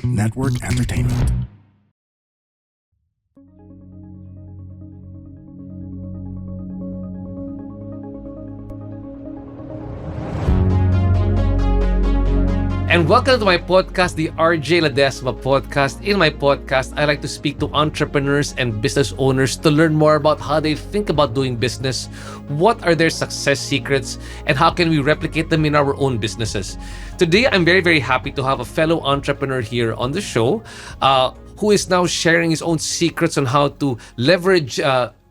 Network Entertainment. And welcome to my podcast, the RJ Ledesma podcast. In my podcast, I like to speak to entrepreneurs and business owners to learn more about how they think about doing business, what are their success secrets, and how can we replicate them in our own businesses. Today, I'm very, very happy to have a fellow entrepreneur here on the show who is now sharing his own secrets on how to leverage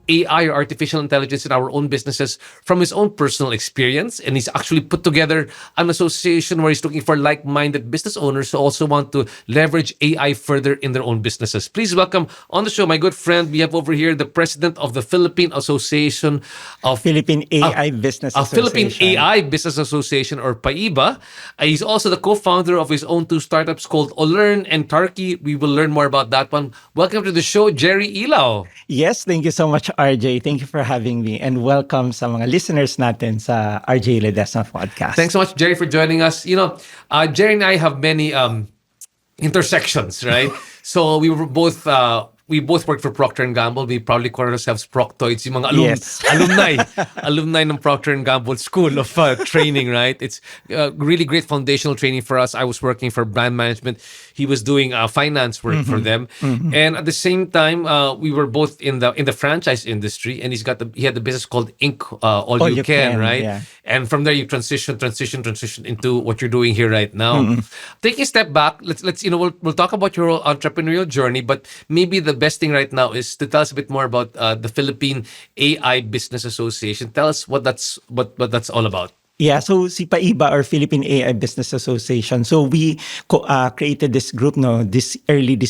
AI or artificial intelligence in our own businesses from his own personal experience. And he's actually put together an association where he's looking for like-minded business owners who also want to leverage AI further in their own businesses. Please welcome on the show my good friend. We have over here the president of the Philippine Association of Philippine AI Business Philippine Association. AI Business Association, or PAIBA. He's also the co-founder of his own two startups called Olearn and Tarki. We will learn more about that one. Welcome to the show, Jerry Ilao. Yes, thank you so much, RJ. Thank you for having me, and welcome sa mga listeners natin sa RJ Ledesma podcast. Thanks so much, Jerry, for joining us. You know, Jerry and I have many intersections, right? So we were both we both worked for Procter & Gamble. We probably call ourselves Proctoids, yung mga Yes. alumni ng Procter & Gamble School of Training, right? It's really great foundational training for us. I was working for brand management. He was doing finance work for them, and at the same time, we were both in the franchise industry. And he had the business called Inc. All You Can, right? Yeah. And from there, you transition into what you're doing here right now. Taking a step back, let's we'll talk about your entrepreneurial journey, but maybe the best thing right now is to tell us a bit more about the Philippine AI Business Association. Tell us what that's all about. Yeah, so si PAIBA, or Philippine AI Business Association, so we created this group this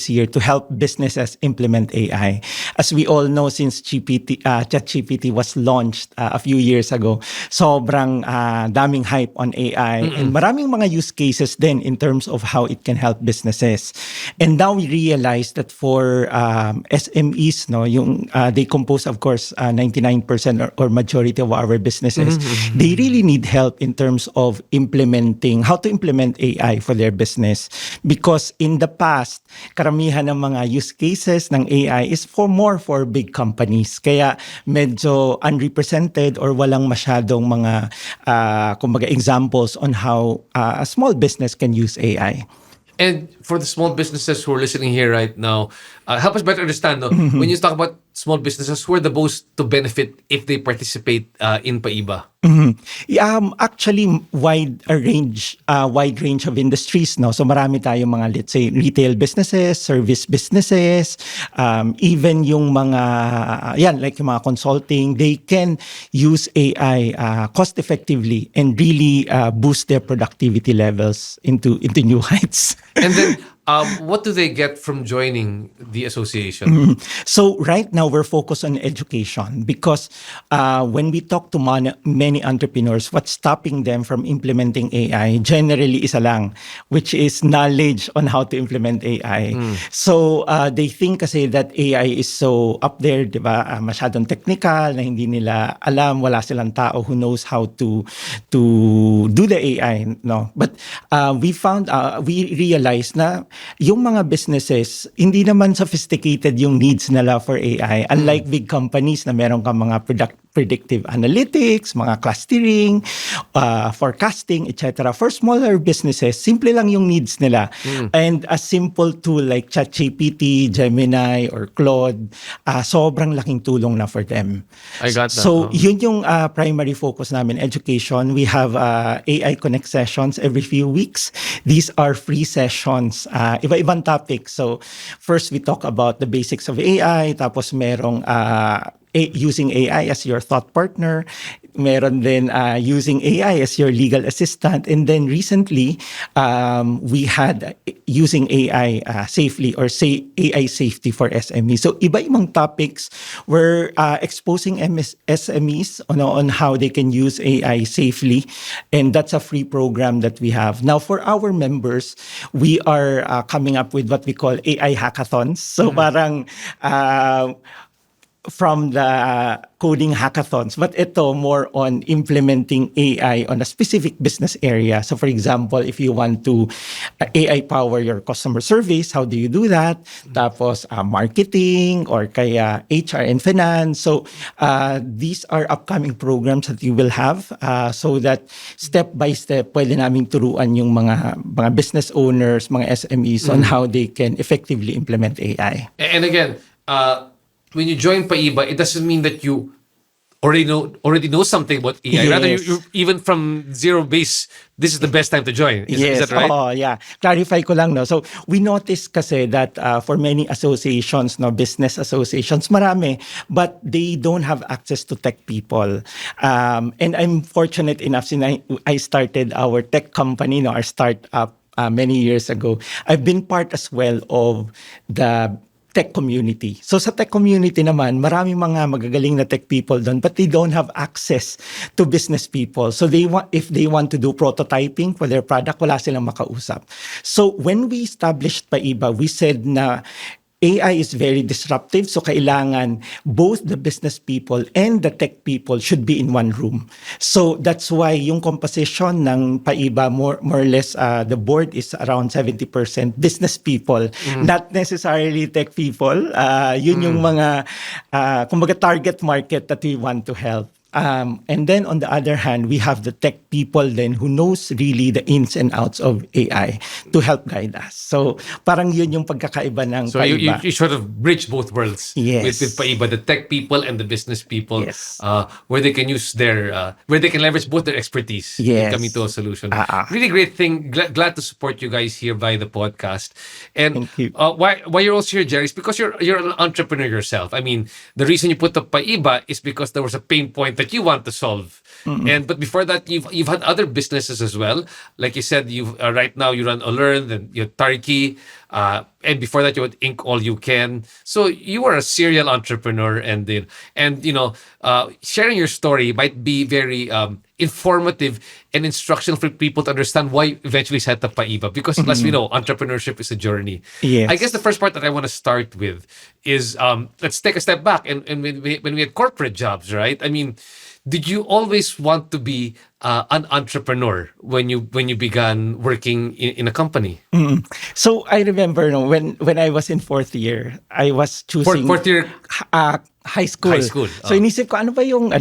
year to help businesses implement AI. As we all know, since ChatGPT was launched a few years ago, sobrang daming hype on AI, and maraming mga use cases then in terms of how it can help businesses. And now we realize that for SMEs, they compose, of course, 99% or majority of our businesses. They really need help in terms of how to implement AI for their business. Because in the past, karamihan ng mga use cases ng AI is more for big companies. Kaya medyo unrepresented or walang masyadong mga kumbaga examples on how a small business can use AI. And for the small businesses who are listening here right now, help us better understand. When you talk about small businesses, who are the most to benefit if they participate in PAIBA? Actually, wide range of industries. So marami tayong mga, let's say, retail businesses, service businesses, even yung mga, like yung mga consulting, they can use AI cost effectively and really boost their productivity levels into new heights. And then, what do they get from joining the association? So right now we're focused on education because when we talk to many entrepreneurs, what's stopping them from implementing AI generally isa lang, which is knowledge on how to implement AI. So they think kasi that AI is so up there, di ba? Masyadong technical na hindi nila alam, wala silang tao who knows how to do the AI, no? But we realized na yung mga businesses, hindi naman sophisticated yung needs nila for AI. Unlike big companies na meron kang mga predictive analytics, mga clustering, forecasting, etc. For smaller businesses, simple lang yung needs nila. And a simple tool like ChatGPT, Gemini, or Claude, sobrang laking tulong na for them. I got that. So, yun yung primary focus namin, education. We have AI Connect sessions every few weeks. These are free sessions, iba-ibang topics. So, first we talk about the basics of AI, tapos merong using AI as your thought partner. Meron din using AI as your legal assistant. And then recently, we had using AI safely, or say AI safety for SMEs. So iba-ibang topics. We're exposing SMEs on how they can use AI safely. And that's a free program that we have. Now, for our members, we are coming up with what we call AI hackathons. So parang from the coding hackathons, but ito more on implementing AI on a specific business area. So for example, if you want to AI power your customer service. How do you do that? Tapos marketing or kaya HR and finance. So these are upcoming programs that you will have so that step by step pwede naming turuan yung mga business owners, mga SMEs on how they can effectively implement AI. And again, when you join Paiba, it doesn't mean that you already know something about AI. Rather, Yes. you even from zero base, this is the best time to join. Is that right? Oh, yeah. Clarify ko lang, no. So, we noticed kasi that for many associations, no, business associations, marami, but they don't have access to tech people. And I'm fortunate enough since I started our tech company, no, our startup many years ago. I've been part as well of the tech community. So sa tech community naman, maraming mga magagaling na tech people doon, but they don't have access to business people. So if they want to do prototyping for their product, wala silang makausap. So when we established Paiba, we said na AI is very disruptive, so kailangan both the business people and the tech people should be in one room. So that's why yung composition ng Paiba, more or less, the board is around 70% business people, not necessarily tech people. Yun yung mga, kumbaga target market that we want to help. And then on the other hand, we have the tech people then who knows really the ins and outs of AI to help guide us. So parang yun yung pagkakaiba ng So Paiba. you sort of bridge both worlds Yes. with Paiba, the tech people and the business people, Yes. where they can use where they can leverage both their expertise in Yes. coming to a solution. Ah. Really great thing. Glad to support you guys here by the podcast. And Thank you. why you're also here, Jerry, is because you're an entrepreneur yourself. I mean, the reason you put up Paiba is because there was a pain point that you want to solve. But before that, you've had other businesses as well. Like you said, you right now you run Alern, then you had Tarki, and before that you had Inc. All You Can. So you are a serial entrepreneur, and sharing your story might be very informative and instructional for people to understand why you eventually set up Paiba. Because as we know, entrepreneurship is a journey. Yes. I guess the first part that I want to start with is let's take a step back and when we had corporate jobs, right? I mean, did you always want to be an entrepreneur when you began working in a company? So I remember when I was in fourth year, I was choosing Fourth year? High school. High school, So inisip ko ano ba yung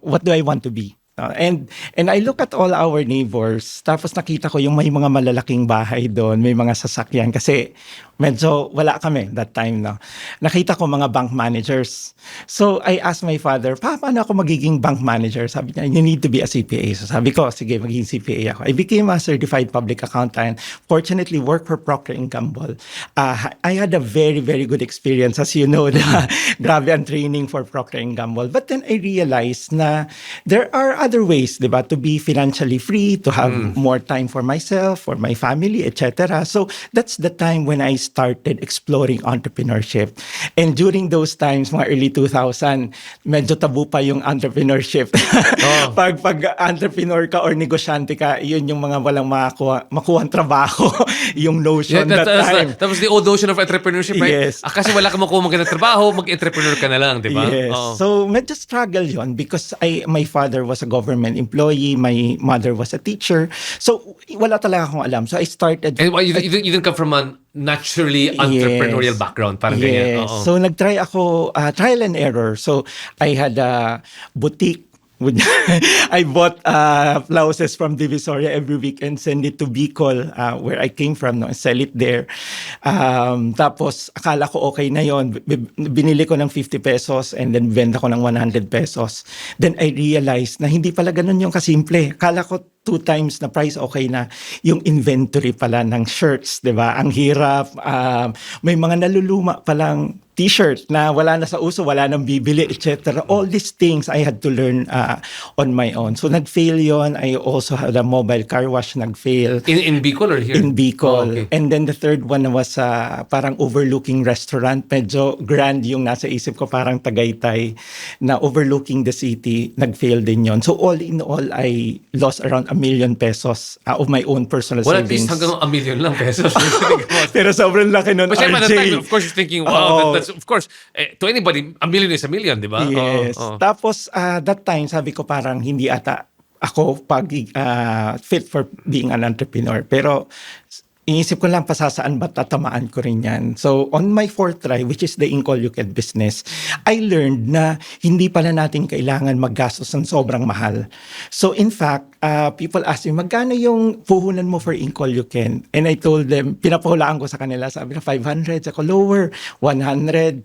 what do I want to be? And I look at all our neighbors, tapos nakita ko yung may mga malalaking bahay doon, may mga sasakyan kasi medyo wala kami that time, no. Nakita ko mga bank managers. So I asked my father, paano ako magiging bank manager? Sabi niya, you need to be a CPA. So sabi ko, sige, magiging CPA ako. I became a certified public accountant. Fortunately, worked for Procter & Gamble. I had a very, very good experience. As you know, grabe ang training for Procter & Gamble. But then I realized na there are other ways, di ba, to be financially free, to have more time for myself, for my family, etc. So that's the time when I started exploring entrepreneurship. And during those times, mga early 2000, medyo tabu pa yung entrepreneurship. Pag entrepreneur ka or negosyante ka, yun yung mga walang makuhang trabaho, yung notion that time. That was the old notion of entrepreneurship, right? Yes. Kasi wala ka makuha magandang trabaho, mag-entrepreneur ka na lang, di ba? Yes. Oo. So medyo struggle yon because my father was a government employee, my mother was a teacher. So wala talaga akong alam. So I started... And you didn't come from a naturally entrepreneurial background, parang ganyan. Yes. Oo. So nagtry ako, trial and error. So I had a boutique. I bought blouses from Divisoria every weekend, send it to Bicol, where I came from, no, and sell it there. Tapos akala ko okay na yon. Binili ko ng 50 pesos and then benta ko ng 100 pesos. Then I realized na hindi pala ganun yung kasimple. Akala ko 2 times na price okay na. Yung inventory pala ng shirts, di ba? Ang hirap. May mga naluluma palang t-shirt na wala na sa uso, wala nang bibili, etc. All these things I had to learn on my own. So nag-fail yon. I also had a mobile car wash, nag-fail. In Bicol or here? In Bicol. Oh, okay. And then the third one was parang overlooking restaurant. Medyo grand yung nasa isip ko, parang Tagaytay na overlooking the city. Nag-fail din yon. So all in all, I lost around 1 million pesos of my own personal Well, at least savings. hanggang 1 million lang pesos. Pero sobrang laki nun, But syempre, at the RJ. time, of course, you're thinking, wow, Oo. that's, of course, to anybody, 1 million is 1 million, di ba? Yes. Oo. Tapos, that time, sabi ko parang hindi ata ako fit for being an entrepreneur. Pero Iisip ko lang pasasaan ba tatamaan ko rin yan. So on my fourth try, which is the Ink All You Can business, I learned na hindi pala natin kailangan maggastos ng sobrang mahal. So in fact, people ask me, magkano yung puhunan mo for Ink All You Can? And I told them, pinapahulaan ko sa kanila, sabi na 500, ako lower, 100,000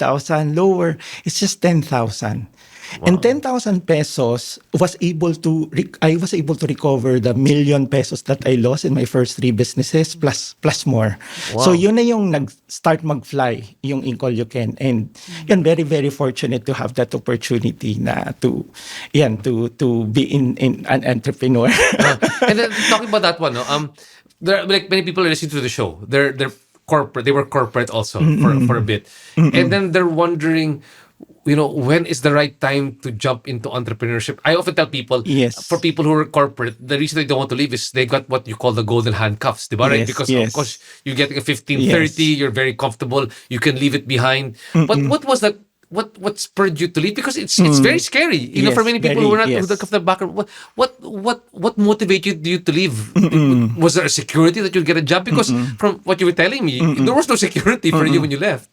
lower, it's just 10,000. Wow. And 10,000 pesos I was able to recover the million pesos that I lost in my first 3 businesses plus more. Wow. So yun na yung nag-start mag-fly yung Ink All You Can, and yan, very very fortunate to have that opportunity na to be in an entrepreneur. And then talking about that one, no, there are, like, many people are listening to the show. They're corporate. They were corporate also for a bit, and then they're wondering, when is the right time to jump into entrepreneurship? I often tell people, Yes. for people who are corporate, the reason they don't want to leave is they got what you call the golden handcuffs, diba? Right? Yes, Because yes. of course you're getting a 15-30, you're very comfortable, you can leave it behind. But what was that? What spurred you to leave? Because it's very scary, Yes, for many people who are not very, who don't yes. have the background. What motivated you to leave? Was there a security that you'd get a job? Because from what you were telling me, there was no security for you when you left.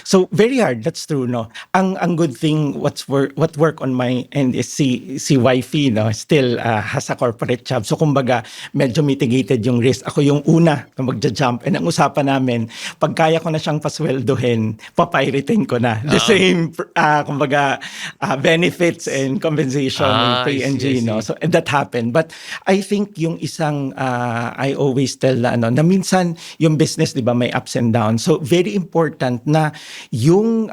So very hard, that's true, no. Ang good thing what work on my end is si wifey, no, still has a corporate job. So kumbaga medyo mitigated yung risk. Ako yung una na magja-jump, and ang usapan namin, pag kaya ko na siyang pasweldohin, papiratein ko na. The same kumbaga benefits and compensation in I see, P&G, I no. see. So and that happened. But I think yung isang I always tell na minsan yung business, 'di ba, may ups and downs. So very important na yung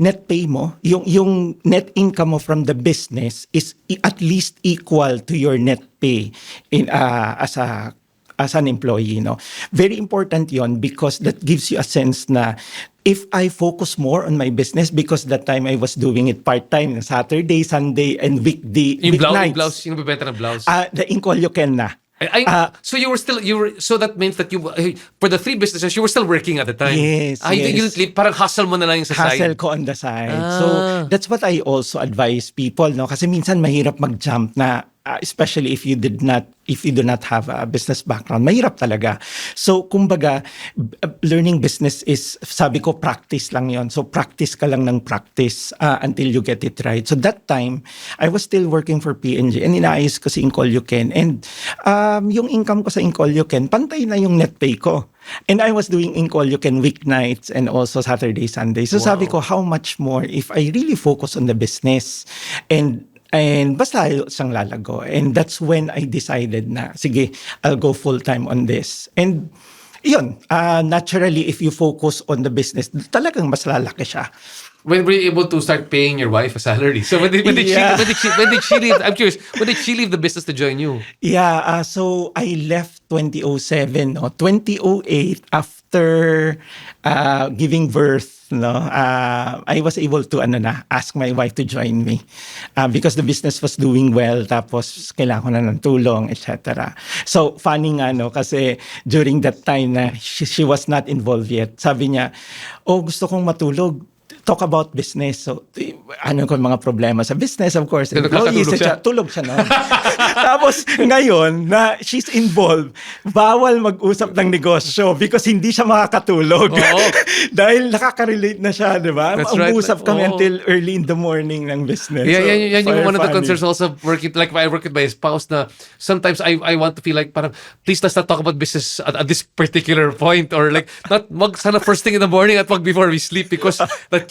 net pay mo, yung net income mo from the business is at least equal to your net pay in as an employee, no. Very important yon, because that gives you a sense na if I focus more on my business, because that time I was doing it part-time, Saturday, Sunday, and Yung weeknights. blouse, yung bebenta ng blouse. The Ink All You Can na. So so that means that for the 3 businesses you were still working at the time. Yes, You yes. didn't leave, parang hustle mo na lang yung sa Hustle side. ko on the side. Ah. So that's what I also advise people, no, kasi minsan mahirap mag-jump na especially if you do not have a business background, mahirap talaga. So kumbaga learning business is, sabi ko, practice lang yon. So practice ka lang ng practice until you get it right. So that time I was still working for P&G, and inaayos ko si Ink All You Can, and yung income ko sa Ink All You Can pantay na yung net pay ko. And I was doing Ink All You Can weeknights and also Saturday, Sunday. So sabi ko, how much more if I really focus on the business and basta siyang lalago. And that's when I decided na, sige, I'll go full-time on this. And yun, naturally, if you focus on the business, talagang mas lalaki siya. When were you able to start paying your wife a salary? So when did Yeah. she leave? I'm curious. When did she leave the business to join you? Yeah, so I left 2007, no? 2008, after giving birth, no, I was able to ask my wife to join me because the business was doing well, tapos kailangan ko na ng tulong, etc. So funny nga, no, kasi during that time na she was not involved yet, sabi niya, gusto kong matulog, talk about business. So, ano ko mga problema sa business, of course. Nakakatulog siya. Tulog siya, no? Tapos, ngayon, na she's involved, bawal mag-usap ng negosyo because hindi siya makakatulog. Oo. Dahil nakaka-relate na siya, di ba? That's right. Mag-usap kami Oo. until early in the morning ng business. Yeah, So, yan yung very one of the funny. concerns also working, like I work with my spouse, na sometimes I want to feel like parang, please let's not talk about business at this particular point, or like not sana first thing in the morning at wag before we sleep, because that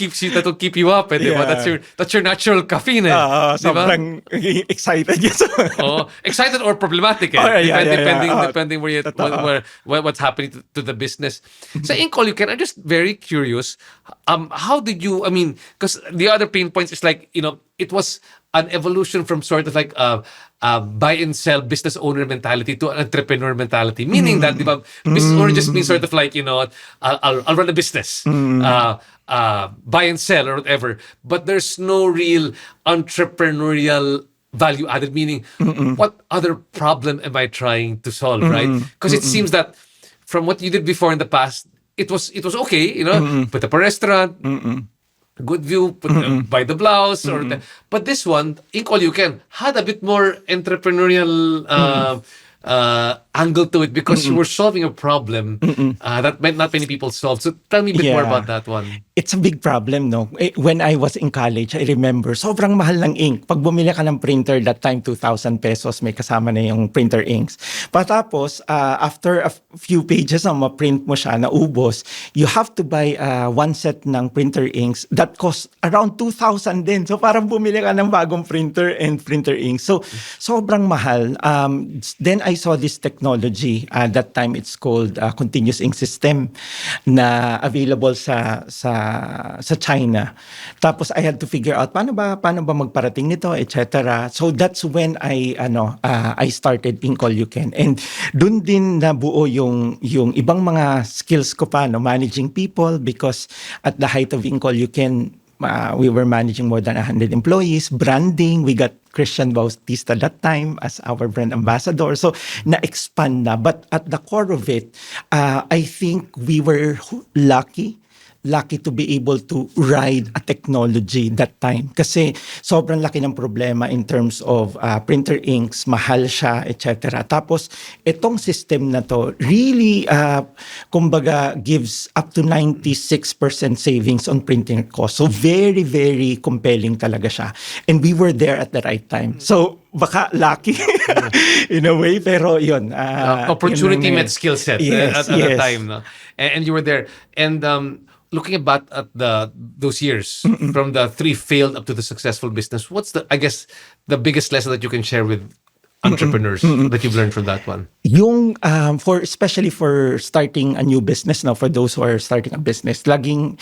will keep you up, di ba? Yeah. That's your natural caffeine, di ba? Sobrang excited yun. Oh, excited or problematic, Oh, yeah, yeah. depending where Totoo. what's happening to the business. So in Ink All You Can, I'm just very curious, how did you, I mean, because the other pain points is like, it was an evolution from sort of like buy and sell business owner mentality to an entrepreneur mentality, meaning that, di ba, business owner just means sort of like, I'll run a business, buy and sell or whatever, but there's no real entrepreneurial value added, meaning what other problem am I trying to solve, right? Because it seems that from what you did before in the past, it was okay, put up a restaurant, good view, buy the blouse, but this one, Ink All You Can, had a bit more entrepreneurial angle to it because you were solving a problem that not many people solve. So tell me a bit more Yeah. about that one. It's a big problem, no? When I was in college, I remember, sobrang mahal ng ink. Pag bumili ka ng printer, that time, 2,000 pesos, may kasama na yung printer inks. Patapos, after a few pages na ma-print mo siya, naubos, you have to buy one set ng printer inks that cost around 2,000 din. So parang bumili ka ng bagong printer and printer inks. So sobrang mahal. Then I saw this technology. That time, it's called continuous ink system na available sa China. Tapos I had to figure out paano ba magparating nito, etc. So that's when I started Ink All You Can. And doon din nabuo yung ibang mga skills ko pa, no, managing people, because at the height of Ink All You Can, we were managing more than 100 employees. Branding, we got Christian Bautista that time as our brand ambassador. So, na-expand na. But at the core of it, I think we were lucky to be able to ride a technology that time. Kasi sobrang laki ng problema in terms of printer inks, mahal siya, etc. Tapos, itong system na to really, kumbaga, gives up to 96% savings on printing cost. So, very, very compelling talaga siya. And we were there at the right time. So, baka lucky in a way, pero yun. Opportunity met skill set Yes, at the yes. time. No? And you were there. And looking back at those years, from the 3 failed up to the successful business, what's the biggest lesson that you can share with entrepreneurs that you've learned from that one? Yung especially for starting a new business, no, for those who are starting a business, laging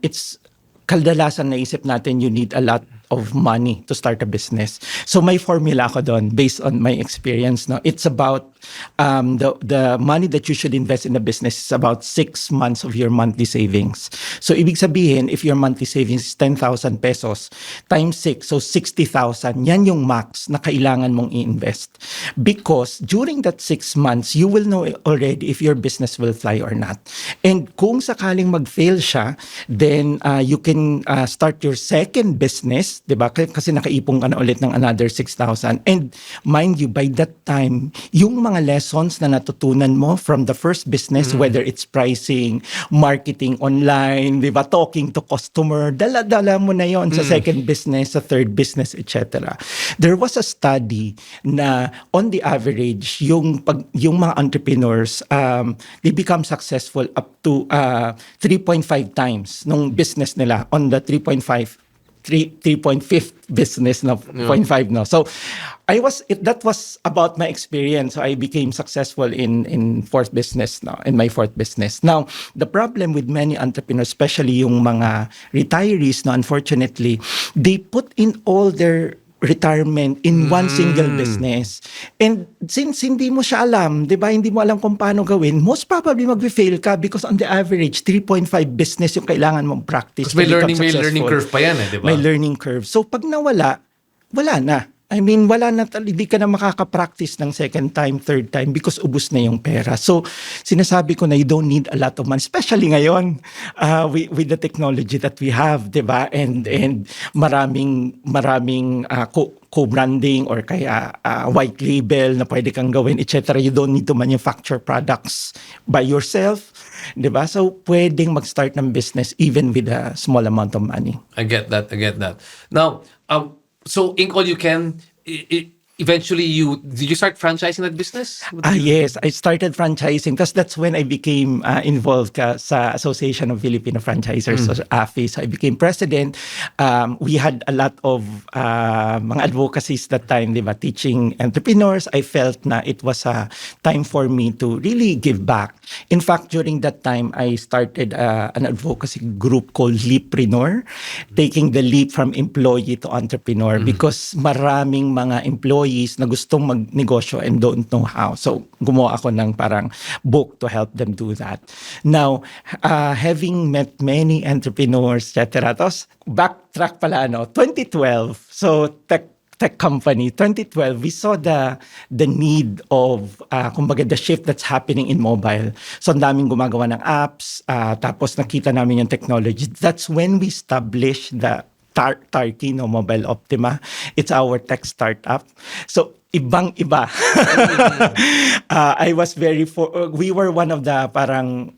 it's kadalasan naisip natin you need a lot of money to start a business. So may formula ako doon based on my experience. No? It's about the money that you should invest in a business is about 6 months of your monthly savings. So ibig sabihin, if your monthly savings is 10,000 pesos times 6, so 60,000, yan yung max na kailangan mong i-invest. Because during that 6 months, you will know already if your business will fly or not. And kung sakaling mag-fail siya, then you can start your second business, diba? Kasi nakaipong ka na ulit ng another 6,000. And mind you, by that time, yung mga lessons na natutunan mo from the first business, whether it's pricing, marketing online, diba? Talking to customer, dala-dala mo na yon sa second business, sa third business, etc. There was a study na on the average, yung mga entrepreneurs, they become successful up to 3.5 times nung business nila on the 3.5th business na 0.5 no. So that was about my experience. So I became successful in fourth business no, in my fourth business. Now, the problem with many entrepreneurs, especially yung mga retirees no, unfortunately, they put in all their retirement in one single business. And since hindi mo siya alam, 'di ba? Hindi mo alam kung paano gawin, most probably magfi-fail ka because on the average 3.5 business yung kailangan mong practice. May learning curve pa yan 'di ba? May learning curve. So pag nawala, wala na. I mean, wala na, hindi ka na makaka-practice ng second time, third time because ubus na yung pera. So, sinasabi ko na you don't need a lot of money, especially ngayon with the technology that we have, di ba? And maraming co-branding or kaya white label na pwede kang gawin, etc. You don't need to manufacture products by yourself, di ba? So, pwedeng mag-start ng business even with a small amount of money. I get that. Now, so Ink All You Can, eventually did you start franchising that business? Yes, I started franchising. That's when I became involved sa Association of Filipino Franchisers, so AFI. So I became president. We had a lot of mga advocacies that time, di ba, teaching entrepreneurs. I felt na it was a time for me to really give back. In fact, during that time, I started an advocacy group called Leappreneur, taking the leap from employee to entrepreneur because maraming mga employees na gustong magnegosyo and don't know how. So, gumawa ako ng parang book to help them do that. Now, having met many entrepreneurs, etc. Tapos, backtrack pala, 2012, so tech company, 2012, we saw the need of, kumbaga, the shift that's happening in mobile. So, ang daming gumagawa ng apps, tapos nakita namin yung technology. That's when we established the Tarky, no, Mobile Optima. It's our tech startup. So ibang-iba. I was we were one of the parang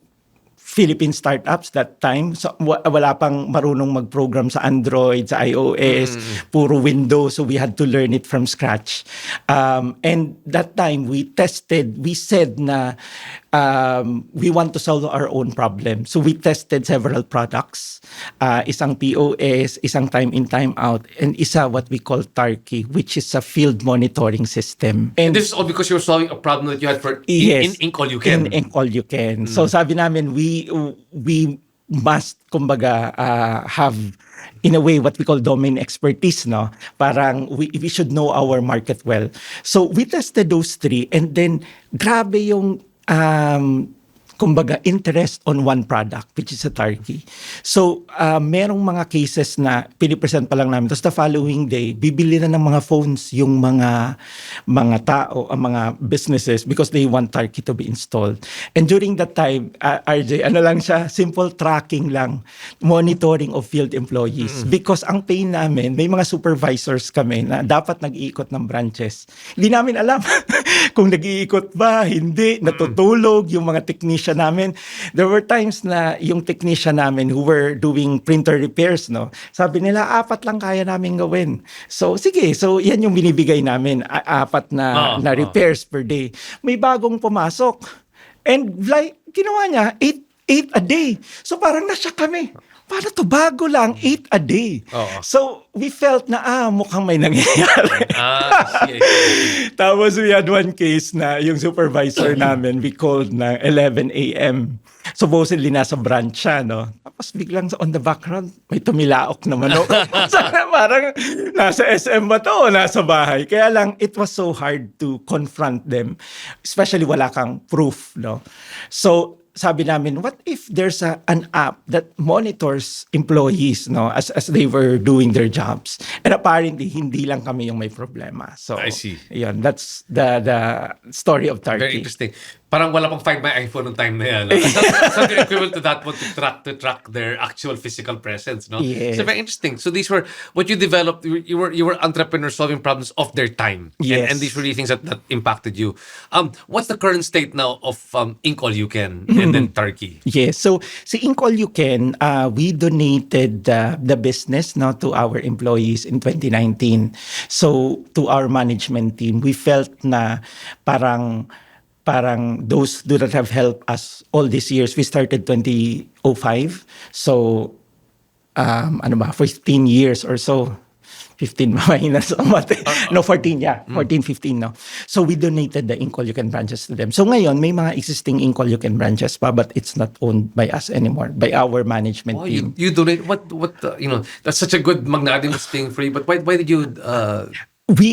Philippine startups that time. So, wala pang marunong mag-program sa Android, sa iOS, puro Windows. So we had to learn it from scratch. And that time, we said na we want to solve our own problem. So we tested several products. Isang POS, isang time in, time out, and isa what we call Tarky, which is a field monitoring system. And this is all because you were solving a problem that you had for Yes, in Ink All You Can. In Ink All You Can. So sabi namin, we must, kumbaga, have, in a way, what we call domain expertise, no? Parang we should know our market well. So we tested those three, and then grabe yung kumbaga, interest on one product, which is a Tarky. So, merong mga cases na pinipresent pa lang namin. Tapos the following day, bibili na ng mga phones yung mga tao, mga businesses, because they want Tarky to be installed. And during that time, RJ, ano lang siya, simple tracking lang, monitoring of field employees. Because ang pain namin, may mga supervisors kami na dapat nag-iikot ng branches. Hindi namin alam kung nag-iikot ba, hindi, natutulog yung mga technician namin. There were times na yung technician namin who were doing printer repairs, no, sabi nila, 4 lang kaya namin gawin. So, sige. So, yan yung binibigay namin. 4 na repairs per day. May bagong pumasok. And like, ginawa niya, 8 a day. So, parang nasya kami. Paano to? Bago lang, 8 a day. So, we felt na, mukhang may nangyayari. Tapos, we had one case na yung supervisor namin, we called na 11 a.m. Supposedly, nasa branch siya, no? Tapos, biglang on the background, may tumilaok na manok. Parang, nasa SM ba to o nasa bahay? Kaya lang, it was so hard to confront them. Especially, wala kang proof, no? So, sabi namin, what if there's an app that monitors employees, no, as they were doing their jobs? And apparently, hindi lang kami yung may problema. So, I see. Yun, that's the story of Tarky. Very interesting. Parang wala pang Find My iPhone noong time na yan. No? Something equivalent to that one to track their actual physical presence. No? Yes. So very interesting. So these were what you developed. You were entrepreneurs solving problems of their time. Yes. And these were really things that impacted you. What's the current state now of Ink All You Can and then Tarky? Yes. So si Ink All You Can, we donated the business, no, to our employees in 2019. So to our management team, we felt na parang those do not have helped us all these years. We started 2005. So, 15 years or so. 15 minus no, 14, yeah. 14, 15, no. So, we donated the Ink All You Can branches to them. So, ngayon, may mga existing Ink All You Can branches pa, but it's not owned by us anymore, by our management team. You donate, that's such a good magnanimous was staying free, but why did you...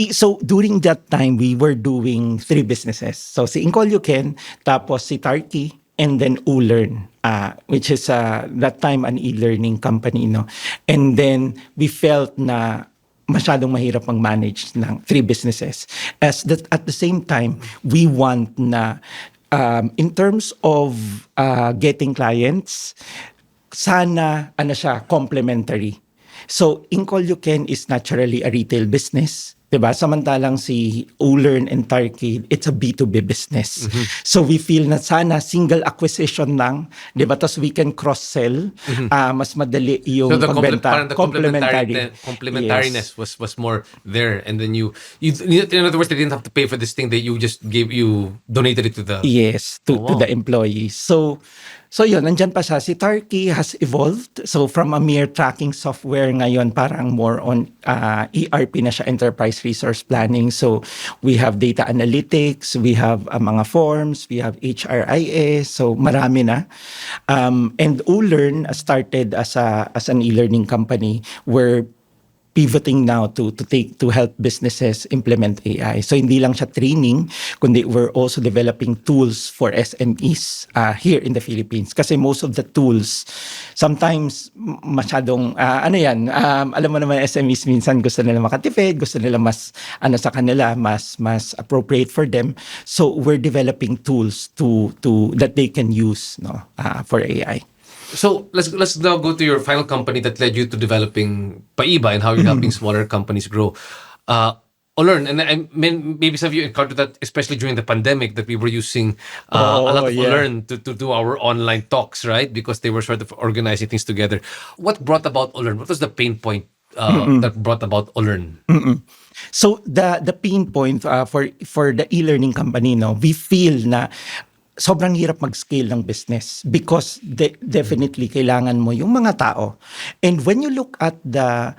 So during that time, we were doing 3 businesses. So si Ink All You Can, tapos si Tarky, and then Ulearn, which is that time an e-learning company, no. And then we felt na masyadong mahirap mag-manage ng 3 businesses. At the same time, we want na in terms of getting clients, sana siya complementary. So Ink All You Can is naturally a retail business. Diba? Samantalang si Ulearn and Tarky, it's a B2B business. So we feel na sana single acquisition lang, diba? Tapos we can cross-sell, mas madali yung pagbenta. Complementariness was more there, and then you in other words, they didn't have to pay for this thing that you donated it to the... Yes, to the employees. So yun, nandyan pa siya. Si Tarky has evolved. So from a mere tracking software ngayon, parang more on ERP na siya, enterprise resource planning. So we have data analytics, we have mga forms, we have HRIS. So marami na. And Ulearn started as an e-learning company where pivoting now to help businesses implement AI. So hindi lang siya training, kundi we're also developing tools for SMEs here in the Philippines. Kasi most of the tools, sometimes masyadong, alam mo naman SMEs minsan gusto nila makatipid, gusto nila mas, sa kanila, mas appropriate for them. So we're developing tools that they can use, no, for AI. So let's now go to your final company that led you to developing Paiba and how you're helping smaller companies grow. Learn, and I mean, maybe some of you encountered that, especially during the pandemic, that we were using a lot of Learn to do our online talks, right? Because they were sort of organizing things together. What brought about Learn? What was the pain point that brought about Learn? So the pain point for the e-learning company, no, we feel na sobrang hirap mag-scale ng business because definitely kailangan mo yung mga tao. And when you look at the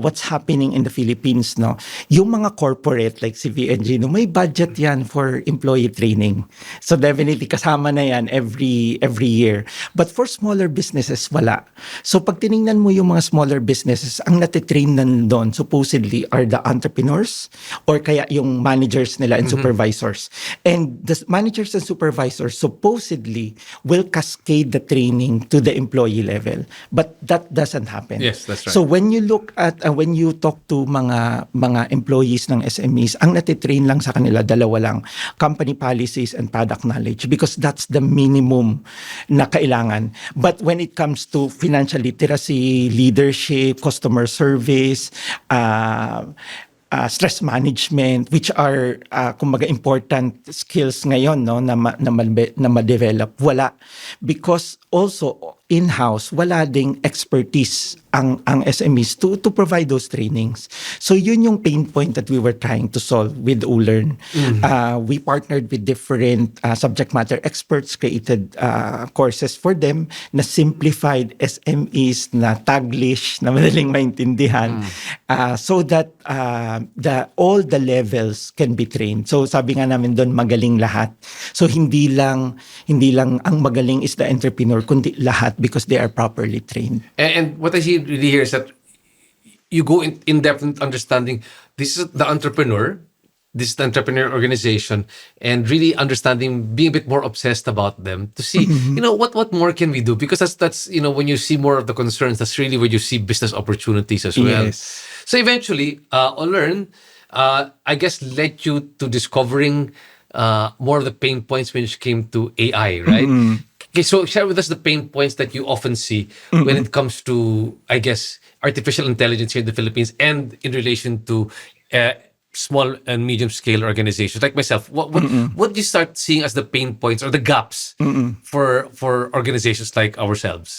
what's happening in the Philippines, no, yung mga corporate like si VNG, no, may budget yan for employee training. So definitely kasama na yan every year. But for smaller businesses, wala. So pag tiningnan mo yung mga smaller businesses, ang natitrain nandun supposedly are the entrepreneurs or kaya yung managers nila and supervisors. And the managers and supervisors supposedly will cascade the training to the employee level. But that doesn't happen. Yes, that's right. So when you look at when you talk to mga employees ng SMEs, ang natitrain lang sa kanila dalawa lang, company policies and product knowledge, because that's the minimum na kailangan. But when it comes to financial literacy, leadership, customer service, stress management, which are kumbaga important skills ngayon, no, na ma-develop, wala, because also in-house wala ding expertise ang SMEs to provide those trainings. So yun yung pain point that we were trying to solve with Ulearn. We partnered with different subject matter experts, created courses for them na simplified SMEs, na Taglish, na madaling maintindihan, so that all the levels can be trained. So sabi nga namin doon, magaling lahat. So hindi lang ang magaling is the entrepreneur, kundi lahat, because they are properly trained. And what I see really here is that you go in depth in understanding this is the entrepreneur, this is the entrepreneur organization, and really understanding, being a bit more obsessed about them to see, what more can we do? Because that's when you see more of the concerns, that's really where you see business opportunities as well. Yes. So eventually, Learn, I guess, led you to discovering more of the pain points when it came to AI, right? Okay, so share with us the pain points that you often see when it comes to, I guess, artificial intelligence here in the Philippines and in relation to small and medium scale organizations like myself. What do you start seeing as the pain points or the gaps for organizations like ourselves?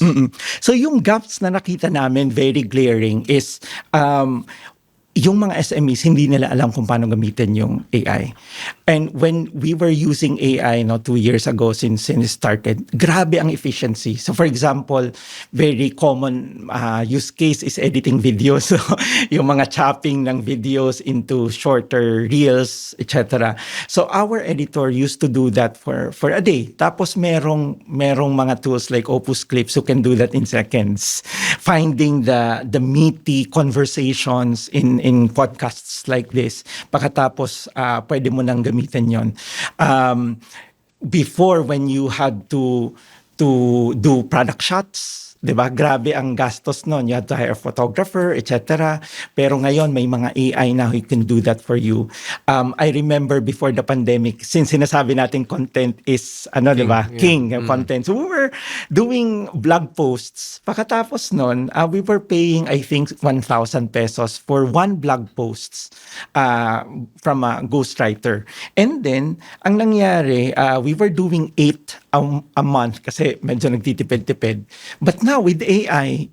So yung gaps na nakita namin very glaring is yung mga SMEs, hindi nila alam kung paano gamitin yung AI. And when we were using AI 2 years ago since it started, grabe ang efficiency. So for example, very common use case is editing videos. So yung mga chopping ng videos into shorter reels, etc. So our editor used to do that for a day. Tapos merong mga tools like Opus Clips who can do that in seconds. Finding the meaty conversations in podcasts like this. Pagkatapos, pwede mo nang gamitin yon. Before, when you had to do product shots, diba? Grabe ang gastos nun. You had to hire a photographer, etc. Pero ngayon, may mga AI na who can do that for you. I remember before the pandemic, since sinasabi natin content is, diba? King content. So we were doing blog posts. Pagkatapos nun, we were paying, I think, 1,000 pesos for one blog posts from a ghostwriter. And then, ang nangyari, we were doing 8 a month kasi medyo nagtitipid-tipid. But now, with AI,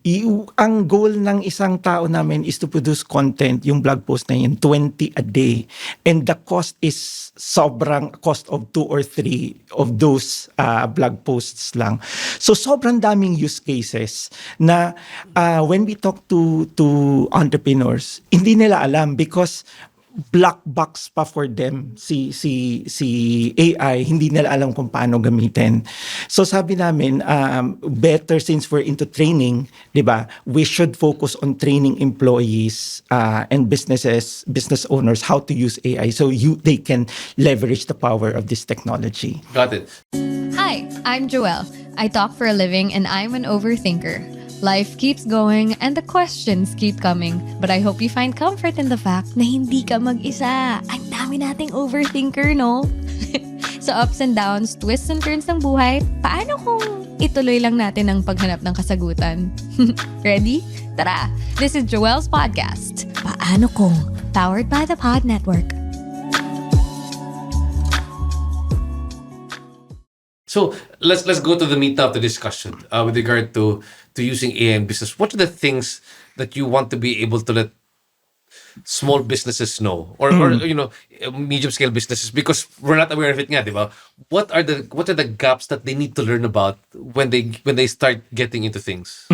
ang goal ng isang tao namin is to produce content, yung blog post na yun, 20 a day. And the cost is sobrang cost of 2 or 3 of those blog posts lang. So sobrang daming use cases na when we talk to entrepreneurs, hindi nila alam because black box pa for them si AI, hindi nila alam kung paano gamitin. So sabi namin, better since we're into training, 'di ba? We should focus on training employees and business owners how to use AI so they can leverage the power of this technology. Got it. Hi, I'm Joelle. I talk for a living and I'm an overthinker. Life keeps going and the questions keep coming. But I hope you find comfort in the fact na hindi ka mag-isa. Ang dami nating overthinker, no? Sa ups and downs, twists and turns ng buhay, paano kung ituloy lang natin ang paghanap ng kasagutan? Ready? Tara! This is Joel's Podcast. Paano kung? Powered by the Pod Network. So let's go to the meat of the discussion with regard to using AI in business. What are the things that you want to be able to let small businesses know, or medium scale businesses, because we're not aware of it nga, di ba? What are the gaps that they need to learn about when they start getting into things?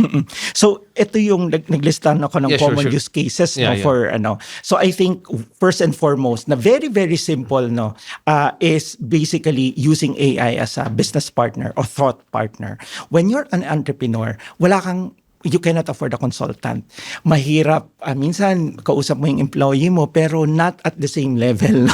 So ito yung naglistan ako ng common sure. use cases Yeah. for So I think first and foremost na very very simple is basically using AI as a business partner or thought partner. When you're an entrepreneur, you cannot afford a consultant. Mahirap. Minsan, kausap mo yung employee mo, pero not at the same level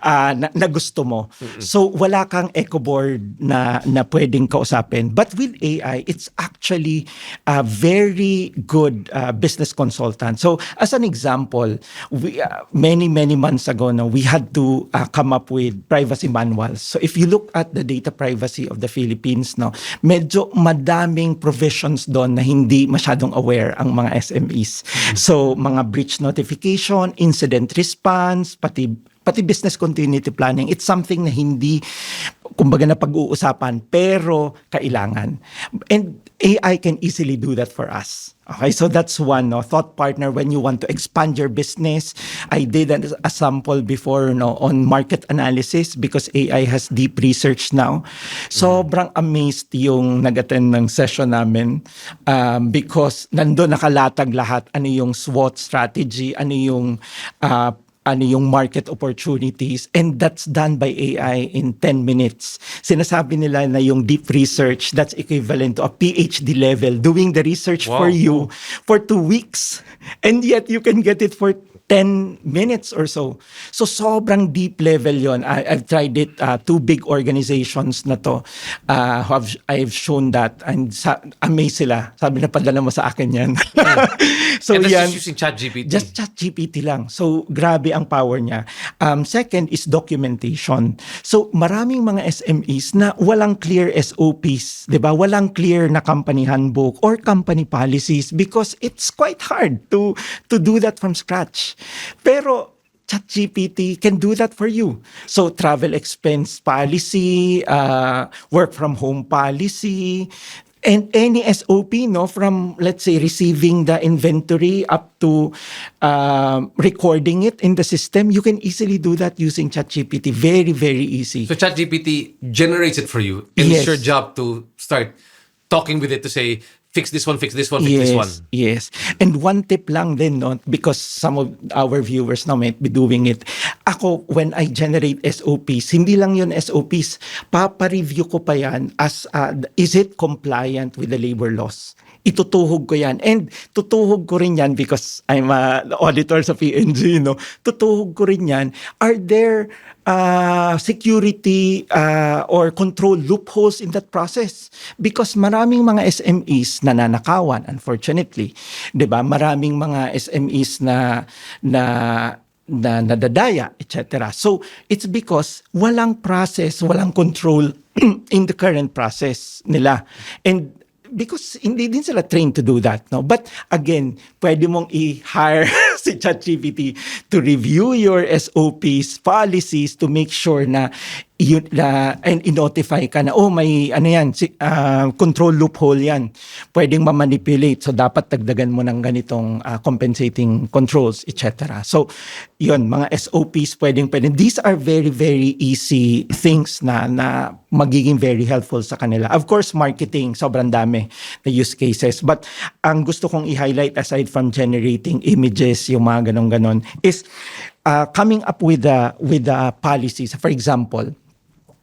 na gusto mo. So, wala kang echo board na pwedeng kausapin. But with AI, it's actually a very good business consultant. So, as an example, we, many months ago, we had to come up with privacy manuals. So, if you look at the data privacy of the Philippines, medyo madaming provisions doon na hindi masyadong aware ang mga SMEs. So, mga breach notification, incident response, pati business continuity planning, it's something na hindi, kumbaga, na pag-uusapan, pero kailangan. And AI can easily do that for us. Okay, so that's one, thought partner when you want to expand your business. I did a sample before on market analysis because AI has deep research now. Sobrang amazed yung nag-attend ng session namin because nandun nakalatag lahat. Ano yung SWOT strategy, ano yung market opportunities, and that's done by AI in 10 minutes. Sinasabi nila na yung deep research, that's equivalent to a PhD level, doing the research for you for 2 weeks. And yet you can get it for 10 minutes or so. So sobrang deep level yon. I've tried it. 2 big organizations na to. I've shown that, and amazed sila. Sabi na, padala mo sa akin yan. So and that's yan, just using ChatGPT? Just ChatGPT lang. So grabe ang power niya. Second is documentation. So maraming mga SMEs na walang clear SOPs, 'di ba? Walang clear na company handbook or company policies because it's quite hard to do that from scratch. Pero ChatGPT can do that for you. So travel expense policy, work from home policy, and any SOP, from, let's say, receiving the inventory up to recording it in the system, you can easily do that using ChatGPT. Very, very easy. So ChatGPT generates it for you, and it's Yes. your job to start talking with it to say, fix this one, fix this one, fix this one. Yes. And one tip lang din, because some of our viewers now might be doing it. Ako, when I generate SOPs, hindi lang yun SOPs, papa-review ko pa yan as, is it compliant with the labor laws? Itutuhog ko yan. And tutuhog ko rin yan because I'm an auditor sa PNG, Tutuhog ko rin yan. Are there security or control loopholes in that process? Because maraming mga SMEs na nanakawan, unfortunately. 'Di ba? Maraming mga SMEs na nadadaya, etc. So, it's because walang process, walang control in the current process nila. And because hindi din sila trained to do that, But again, pwede mong i-hire si ChatGPT to review your SOPs, policies, to make sure na and i-notify ka na, may control loophole yan. Pwedeng ma-manipulate. So, dapat dagdagan mo ng ganitong compensating controls, etc. So, yun, mga SOPs, pwedeng. These are very, very easy things na magiging very helpful sa kanila. Of course, marketing, sobrang dami na use cases. But, ang gusto kong i-highlight aside from generating images, yung mga ganon-ganon, is coming up with the policies. For example,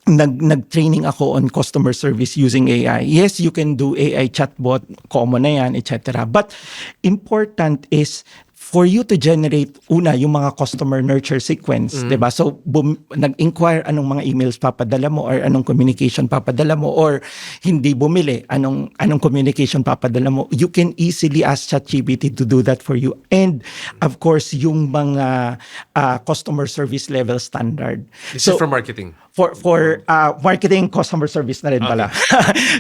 nag-training ako on customer service using AI. Yes, you can do AI chatbot, common na yan, etc. But important is for you to generate yung mga customer nurture sequence, 'di ba? So nag-inquire anong mga emails papadala mo or anong communication papadala mo, or hindi bumili, anong communication papadala mo. You can easily ask ChatGPT to do that for you. And of course, yung mga customer service level standard. This is for marketing. marketing, customer service na rin pala.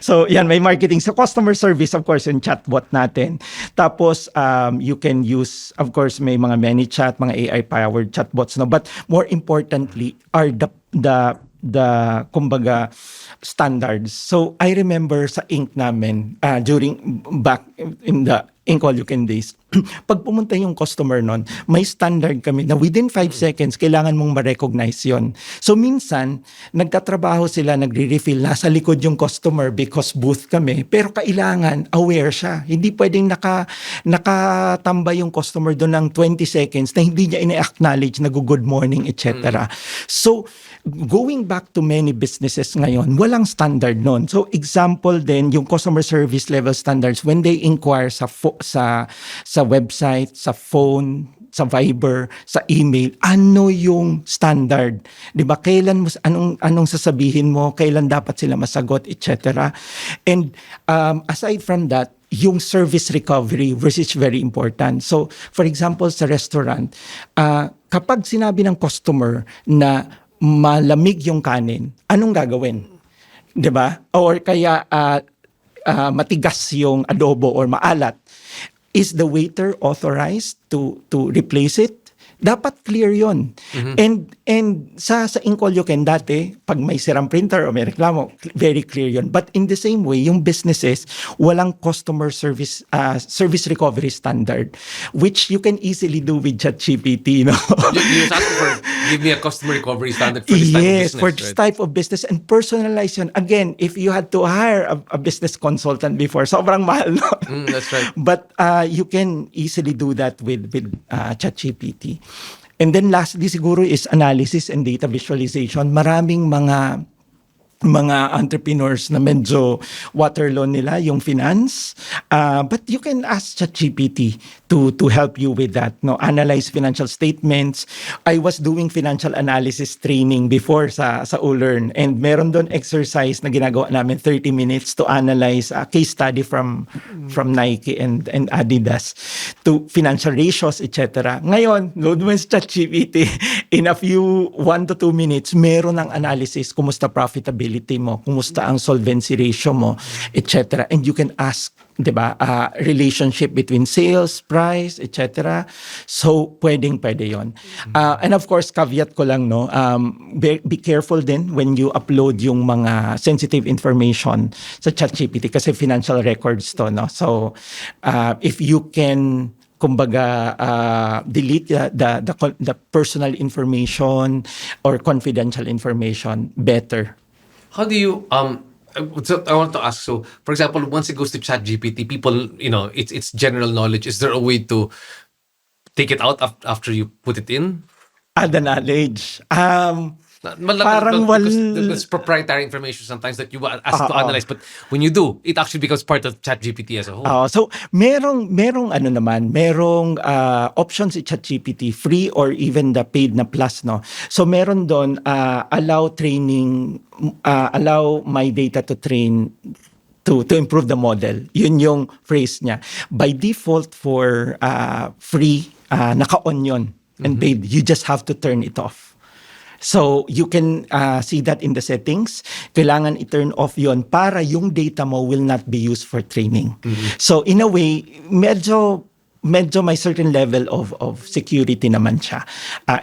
So yan, may marketing. Sa customer service, of course, yung chatbot natin. Tapos you can use, of course, may mga ManyChat, mga AI-powered chatbots. No? But more importantly are the kumbaga standards. So I remember sa Inc. namin during back in the Inc. All You Can days, pag pumunta yung customer nun, may standard kami na within 5 seconds, kailangan mong ma-recognize yun. So minsan, nagtatrabaho sila, nagre-refill, nasa likod yung customer because booth kami, pero kailangan aware siya. Hindi pwedeng nakatambay yung customer doon ng 20 seconds na hindi niya ina-acknowledge na good morning, etc. So, going back to many businesses ngayon, walang standard nun. So, example din, yung customer service level standards, when they inquire sa website, sa phone, sa Viber, sa email, ano yung standard? 'Di ba? Kailan mo anong sasabihin mo, kailan dapat sila masagot, etc. And aside from that, yung service recovery which is very important. So, for example, sa restaurant, kapag sinabi ng customer na malamig yung kanin, anong gagawin? 'Di ba? Or kaya matigas yung adobo or maalat. Is the waiter authorized to replace it? Dapat clear yon. And sa Inc. All You Can dati, pag may sirang printer o may reklamo, very clear yon. But in the same way, yung businesses, walang customer service recovery standard, which you can easily do with ChatGPT. No? You was asking for, give me a customer recovery standard for this type of business. Yes, for this type of business, and personalize yun. Again, if you had to hire a business consultant before, sobrang mahal. No? That's right. But you can easily do that with ChatGPT. And then lastly siguro is analysis and data visualization. Maraming mga entrepreneurs na medyo waterlogged nila yung finance, but you can ask ChatGPT to help you with that. No, analyze financial statements. I was doing financial analysis training before sa Ulearn, and meron doon exercise na ginagawa namin 30 minutes to analyze a case study from Nike and Adidas to financial ratios, etc. Ngayon, load mo sa ChatGPT, in a few 1 to 2 minutes, meron ng analysis, kumusta profitability mo, kumusta ang solvency ratio mo, etc. And you can ask, 'di ba, relationship between sales, price, etc. So pwede 'yon. And of course, caveat ko lang, no, be careful din when you upload yung mga sensitive information sa ChatGPT kasi financial records to, no. So if you can kumbaga delete the personal information or confidential information, better. How do you so I want to ask, so for example, once it goes to ChatGPT, people, it's general knowledge. Is there a way to take it out after you put it in? The knowledge. Parang there's proprietary information sometimes that you were asked to analyze, but when you do, it actually becomes part of ChatGPT as a whole. So merong options sa ChatGPT, free or even the paid na plus, no. So meron doon allow my data to train to improve the model. Yun yung phrase niya. By default for free, naka-on yun, and paid, you just have to turn it off. So, you can see that in the settings. Kailangan i-turn off yon para yung data mo will not be used for training. So, in a way, medyo may certain level of security naman siya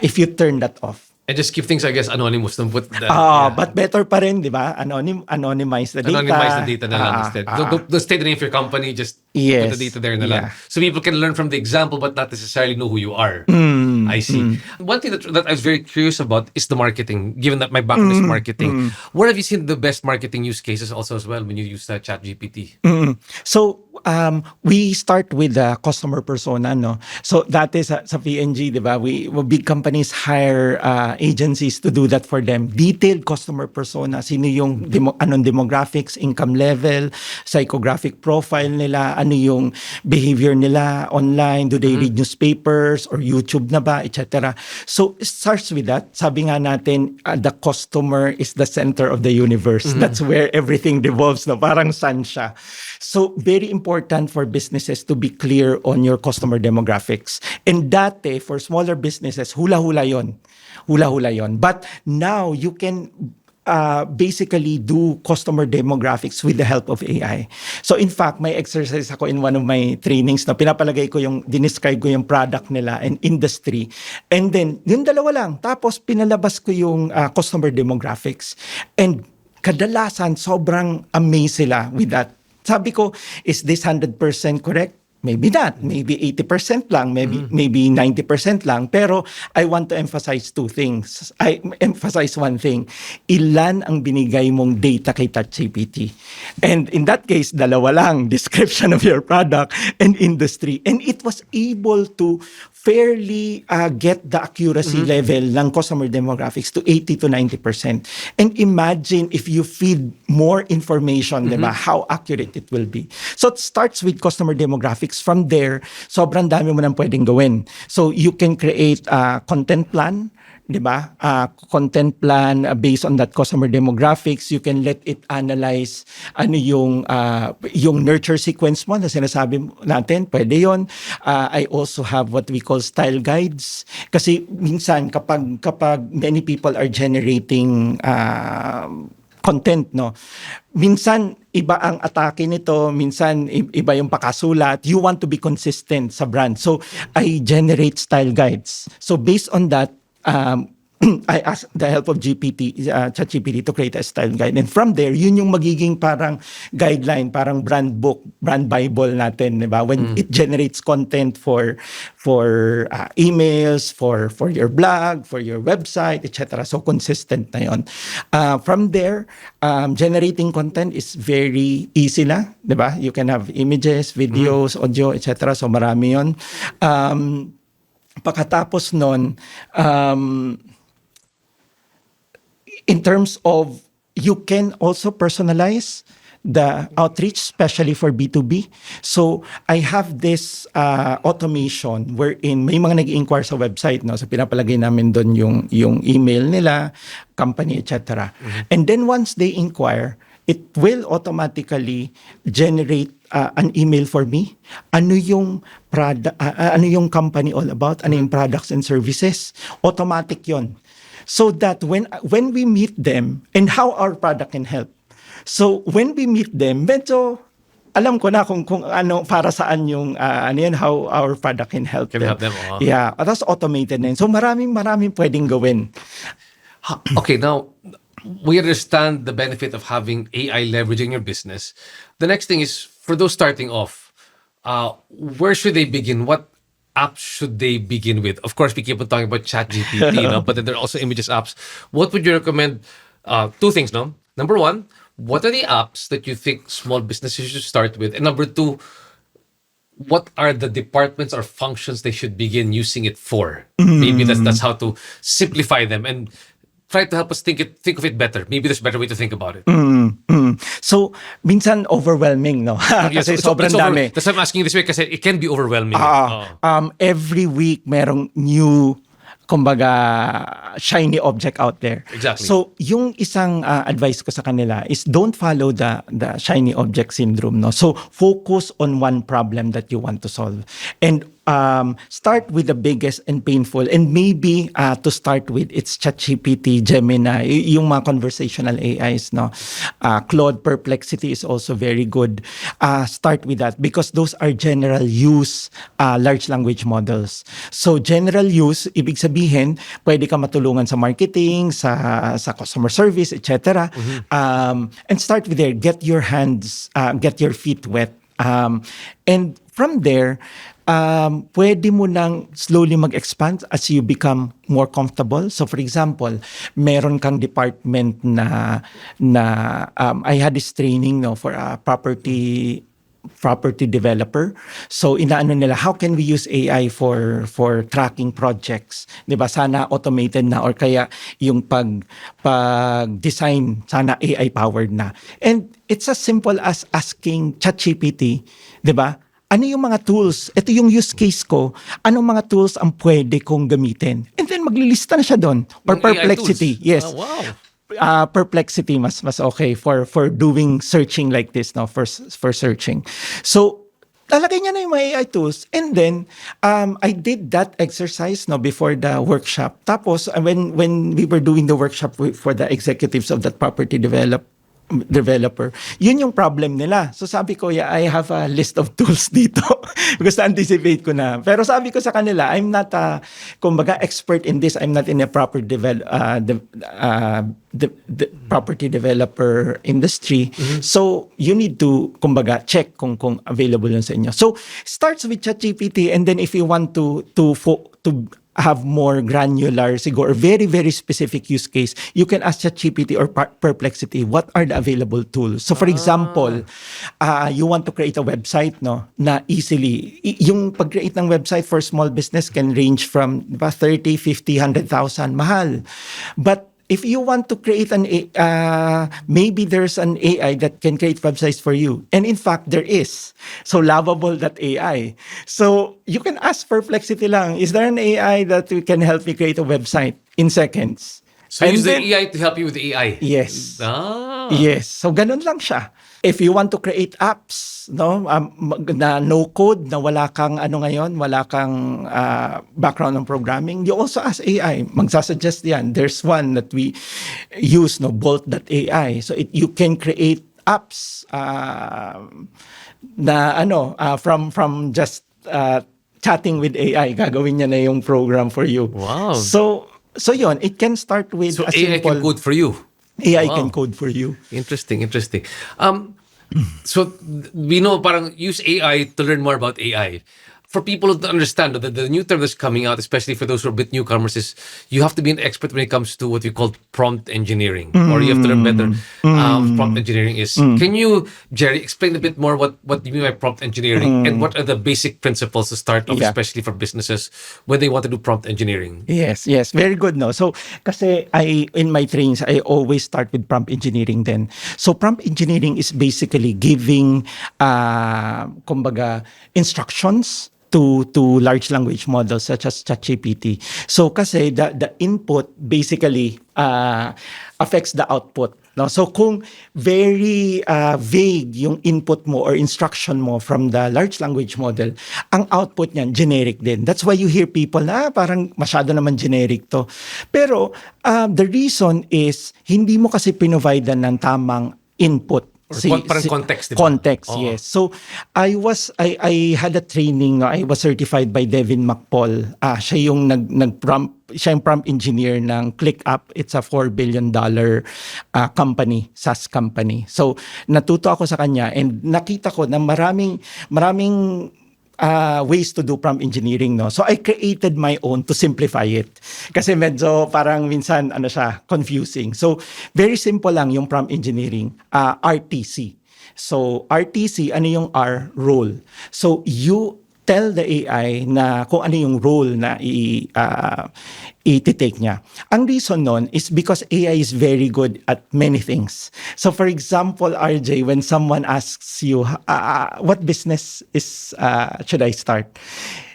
if you turn that off. And just keep things, I guess, anonymous. Don't put that. But better pa rin, di ba? Anonymize the data. Anonymize the data na lang instead. Don't state the name of your company, just put the data there na lang. So people can learn from the example but not necessarily know who you are. I see. One thing that I was very curious about is the marketing, given that my background is marketing. Where have you seen the best marketing use cases also as well when you use ChatGPT? So, we start with the customer persona, no? So, dati sa P&G, di ba, big companies hire agencies to do that for them. Detailed customer persona, sino yung anong demographics, income level, psychographic profile nila, ano yung behavior nila online, do they read newspapers or YouTube na ba, etc. So it starts with that. Sabi nga natin, the customer is the center of the universe. That's where everything revolves, no? Parang sun siya. So very important for businesses to be clear on your customer demographics. And dati, for smaller businesses, hula-hula yon. But now you can basically do customer demographics with the help of AI. So in fact, may exercise ako in one of my trainings na pinapalagay ko dinescribe ko yung product nila and industry. And then, yung dalawa lang. Tapos pinalabas ko yung customer demographics. And kadalasan, sobrang amazed sila with that. Sabi ko, is this 100% correct? Maybe not. Maybe 80% lang. Maybe 90% lang. Pero I want to emphasize two things. I emphasize one thing. Ilan ang binigay mong data kay ChatGPT? And in that case, dalawa lang. Description of your product and industry. And it was able to fairly get the accuracy level ng customer demographics to 80 to 90%. And imagine if you feed more information, diba, how accurate it will be. So it starts with customer demographics. From there, sobrang dami mo nang pwedeng gawin. So you can create a content plan, di ba? Content plan based on that customer demographics. You can let it analyze ano yung nurture sequence mo na sinasabi natin. Pwede yon. I also have what we call style guides. Kasi minsan kapag many people are generating content, no? Minsan, iba ang atake nito. Minsan, iba yung pakasulat. You want to be consistent sa brand. So, I generate style guides. So, based on that, I ask the help of ChatGPT to create a style guide. And from there, yun yung magiging parang guideline, parang brand book, brand Bible natin, di ba? When it generates content for emails, for your blog, for your website, etc. So, consistent na yun. From there, generating content is very easy na, di ba? You can have images, videos, audio, etc. So, marami yun. Pagkatapos nun, in terms of, you can also personalize the outreach, especially for B2B. So, I have this automation wherein may mga nag-inquire sa website, no? So, pinapalagay namin doon yung email nila, company, etc. And then once they inquire, it will automatically generate an email for me. Ano yung ano yung company all about? Ano yung products and services? Automatic yon. So that when we meet them and how our product can help. So when we meet them, medyo alam ko na kung ano para saan yung how our product can help them. Help them. Yeah, that's automated na yun. So maraming pwedeng gawin. Okay, now we understand the benefit of having AI leveraging your business. The next thing is for those starting off, where should they begin? What apps should they begin with? Of course, we keep on talking about ChatGPT, but then there are also images apps. What would you recommend? Two things, no? Number one, what are the apps that you think small businesses should start with? And number two, what are the departments or functions they should begin using it for? Maybe that's how to simplify them and try to help us think of it better. Maybe there's a better way to think about it. So, minsan overwhelming, no? Kasi sobrang dami. That's why I'm asking this way kasi it can be overwhelming. Every week, merong new, kumbaga, shiny object out there. Exactly. So, yung isang advice ko sa kanila is don't follow the shiny object syndrome, no? So, focus on one problem that you want to solve. And start with the biggest and painful, and maybe to start with, it's ChatGPT, Gemini, yung mga conversational AIs, no? Claude, Perplexity is also very good. Start with that because those are general use large language models. So general use, ibig sabihin, pwede ka matulungan sa marketing, sa customer service, etc. And start with there. Get your feet wet. And from there, pwede mo nang slowly mag-expand as you become more comfortable. So for example, meron kang department na I had this training, no, for a property developer. So inaano nila, how can we use AI for tracking projects? 'Di ba? Sana automated na or kaya yung pag-design sana AI powered na. And it's as simple as asking ChatGPT, 'di ba? Ano yung mga tools? Ito yung use case ko. Anong mga tools ang pwede kong gamitin? And then maglilista na siya doon. Or Perplexity. Yes. Oh, wow. Perplexity mas okay for doing searching like this, no, for searching. So lalagay niya na yung mga AI tools. And then, I did that exercise before the workshop. Tapos, when we were doing the workshop for the executives of that property developer, yun yung problem nila. So sabi ko, yeah, I have a list of tools dito because na-anticipate ko na. Pero sabi ko sa kanila, I'm not kumbaga expert in this. I'm not in a the property developer industry. So you need to kumbaga check kung available yun sa inyo. So starts with ChatGPT, and then if you want to have more granular, siguro, very, very specific use case, you can ask ChatGPT or Perplexity, what are the available tools? So for example, you want to create a website, na easily, yung pag-create ng website for small business can range from 30, 50, 100,000, mahal. But if you want to create maybe there's an AI that can create websites for you. And in fact, there is. So, Lovable.ai. So, you can ask Perplexity lang, is there an AI that can help me create a website in seconds? So use the AI to help you with the AI? Yes. Ah. Yes. So, ganun lang siya. If you want to create apps, na no code, na wala kang wala kang background on programming, you also ask AI. Magsasuggest yan. There's one that we use, Bolt.ai. So you can create apps from just chatting with AI. Gagawin niya na yung program for you. Wow. So yun, it can start with So a AI simple... can code for you? AI Wow. can code for you. Interesting. So we know parang use AI to learn more about AI. For people to understand that the new term that's coming out, especially for those who are a bit newcomers, is you have to be an expert when it comes to what we call prompt engineering, or you have to learn better prompt engineering is. Can you, Jerry, explain a bit more what you mean by prompt engineering and what are the basic principles to start off, Yeah. especially for businesses when they want to do prompt engineering? Yes, very good, no? So, kasi in my trainings, I always start with prompt engineering then. So, prompt engineering is basically giving, kumbaga, instructions to large language models such as ChatGPT. So, kasi the input basically affects the output. No? So kung very vague yung input mo or instruction mo from the large language model, ang output niyan generic din. That's why you hear people na parang masyado naman generic to. Pero the reason is hindi mo kasi pinovidean ng tamang input. Parang context, diba? Context, yes. So I had a training, I was certified by Devin McPaul. Siya yung siya yung prompt engineer ng ClickUp. It's a $4 billion company, SaaS company. So natuto ako sa kanya and nakita ko na maraming ways to do prompt engineering, no? So I created my own to simplify it. Kasi medyo parang minsan siya, confusing. So very simple lang yung prompt engineering, RTC. So RTC, ano yung R? Role. So you tell the AI na kung ano yung role na i-take niya. Ang reason nun is because AI is very good at many things. So for example, RJ, when someone asks you, what business should I start?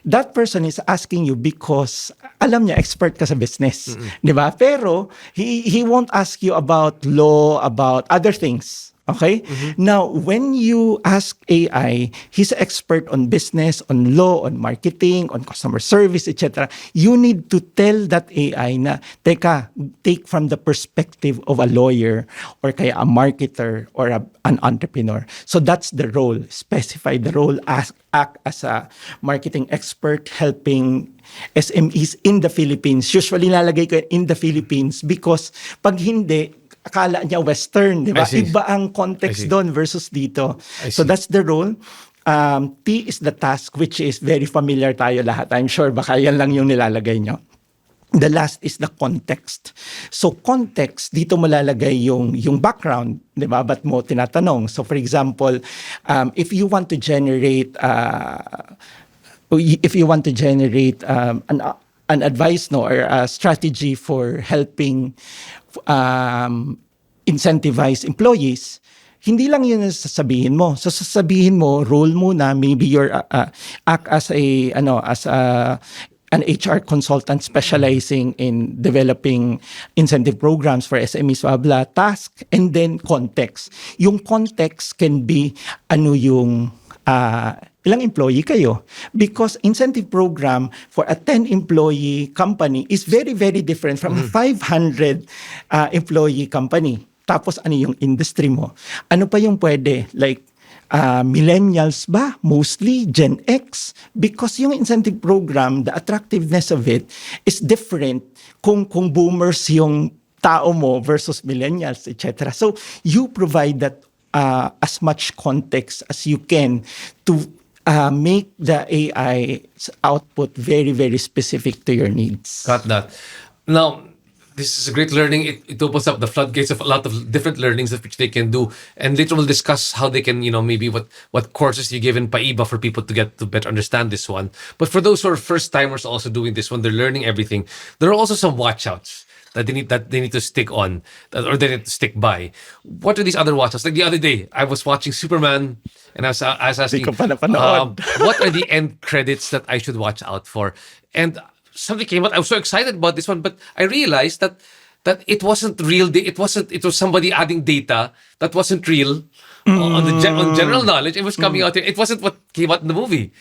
That person is asking you because alam niya, expert ka sa business. Di ba? Pero he won't ask you about law, about other things. Okay? Now, when you ask AI, he's an expert on business, on law, on marketing, on customer service, etc. You need to tell that AI na, take from the perspective of a lawyer or kaya a marketer or an entrepreneur. So that's the role. Specify the role, act as a marketing expert helping SMEs in the Philippines. Usually nalagay ko in the Philippines because pag hindi, akala niya Western, di ba? Iba ang context doon versus dito. So that's the role. T is the task, which is very familiar tayo lahat. I'm sure baka yan lang yung nilalagay nyo. The last is the context. So context, dito mo lalagay yung background, di ba? Ba't mo tinatanong? So for example, if you want to generate an advice or a strategy for helping incentivize employees, hindi lang yun ang sasabihin mo. So sasabihin mo, role muna, maybe you're act as an HR consultant specializing in developing incentive programs for SMEs, blah, blah, task, and then context. Yung context can be yung ilang employee kayo? Because incentive program for a 10-employee company is very, very different from a 500 employee company. Tapos ano yung industry mo? Ano pa yung pwede? Like, millennials ba? Mostly Gen X? Because yung incentive program, the attractiveness of it is different kung boomers yung tao mo versus millennials, etc. So, you provide that as much context as you can to make the AI output very, very specific to your needs. Got that. Now, this is a great learning. It opens up the floodgates of a lot of different learnings of which they can do. And later we'll discuss how they can, maybe what courses you give in PAIBA for people to get to better understand this one. But for those who are first timers also doing this one, they're learning everything. There are also some watch outs that they need to stick on, or they need to stick by. What are these other watch outs? Like the other day, I was watching Superman, and I was asking, Di ko pa napanood. what are the end credits that I should watch out for? And something came out. I was so excited about this one, but I realized that it wasn't real. It was somebody adding data that wasn't real on general knowledge. It was coming out. It wasn't what came out in the movie.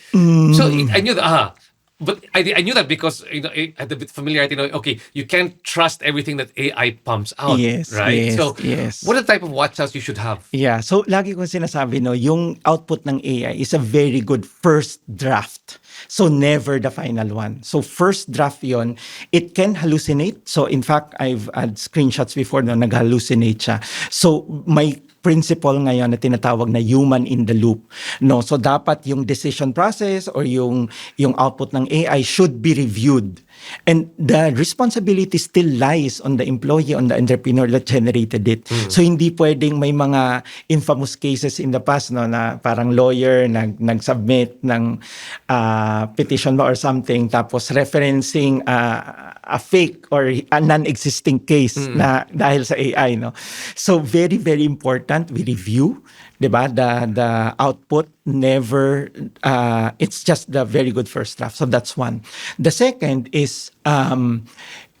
So I knew that. But I knew that because I had a bit familiarity. Okay, you can't trust everything that AI pumps out. Yes, right. yes, So, yes. what are the type of watch outs you should have? Yeah, so lagi ko sinasabi, yung output ng AI is a very good first draft. So never the final one. So first draft yon, it can hallucinate. So in fact, I've had screenshots before na nag-hallucinate siya. So may principle ngayon na tinatawag na human in the loop. No, so dapat yung decision process or yung output ng AI should be reviewed. And the responsibility still lies on the employee, on the entrepreneur that generated it. So hindi pwedeng may mga infamous cases in the past na parang lawyer nag-submit ng petition ba or something tapos referencing a fake or a non-existing case na dahil sa AI, no. So very, very important we review, 'di ba? The output never it's just the very good first draft. So that's one. The second is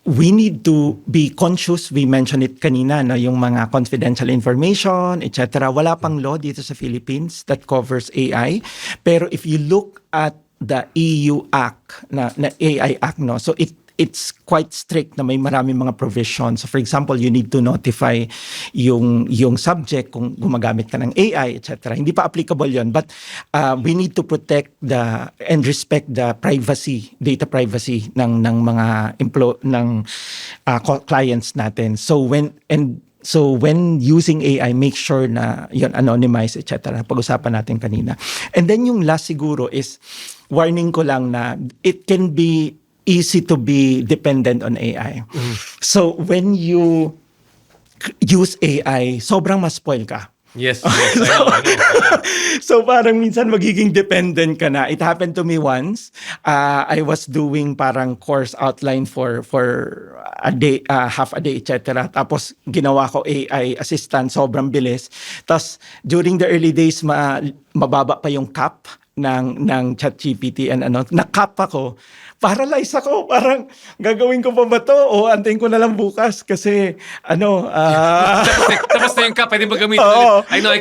we need to be conscious. We mentioned it kanina, no, yung mga confidential information, etc. Wala pang law dito sa Philippines that covers AI. Pero if you look at the EU Act, na AI Act, no, so it's quite strict na may maraming mga provisions. So for example, you need to notify yung subject kung gumagamit ka ng AI, etc. Hindi pa applicable yon, but we need to protect and respect the privacy, data privacy ng mga clients natin. So when using AI, make sure na yun anonymize, etc. Pag-usapan natin kanina. And then yung last siguro is warning ko lang na it can be easy to be dependent on AI. So when you use AI, sobrang ma-spoil ka. Yes, I know. So parang minsan magiging dependent ka na. It happened to me once. I was doing parang course outline for a day, half a day, etc. Tapos ginawa ko AI assistant, sobrang bilis. Tapos during the early days, mababa pa yung cap ng ChatGPT and na-cap ako. Paralyze ako, parang gagawin ko pa ba to o antayin ko na lang bukas kasi Tapos na yung cup, pwede ba gamitin? Oo. I know, I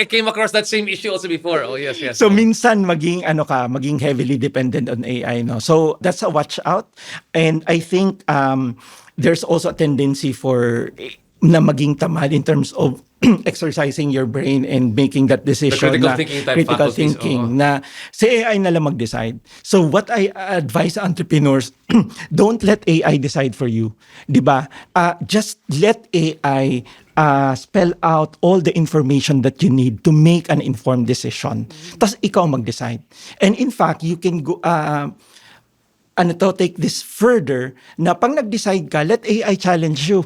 came across that same issue also before. Oh, yes. So minsan maging heavily dependent on AI, no. So that's a watch out. And I think there's also a tendency na maging tamad in terms of exercising your brain and making that decision. The critical thinking type critical faculties, thinking na si AI na lang mag-decide. So what I advise entrepreneurs, don't let AI decide for you. 'Di ba? Just let AI spell out all the information that you need to make an informed decision. Tapos ikaw mag-decide. And in fact, you can go take this further na pag nag-decide ka, let AI challenge you.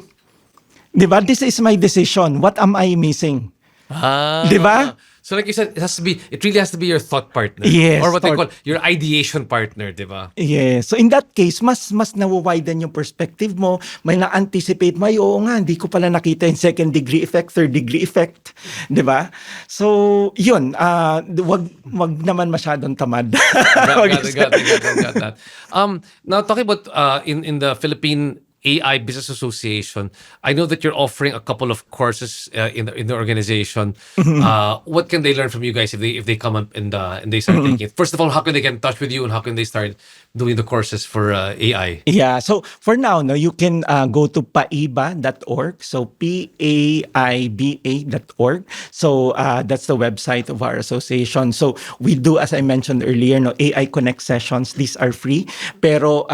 Diba? This is my decision. What am I missing? Diba? So like you said, it really has to be your thought partner. Yes, Or what they call your ideation partner, diba? Yes. So in that case, mas na-widen yung perspective mo. May na-anticipate mo, oo nga, hindi ko pala nakita yung second degree effect, third degree effect. Diba? So, yun. Wag naman masyadong tamad. Got that. Now talking about in the Philippine AI Business Association. I know that you're offering a couple of courses in the organization. What can they learn from you guys if they come up and they start taking it? First of all, how can they get in touch with you, and how can they start doing the courses for AI? Yeah, so for now, no, you can go to paiba.org. So paiba.org. So that's the website of our association. So we do, as I mentioned earlier, no, AI Connect sessions. These are free. Pero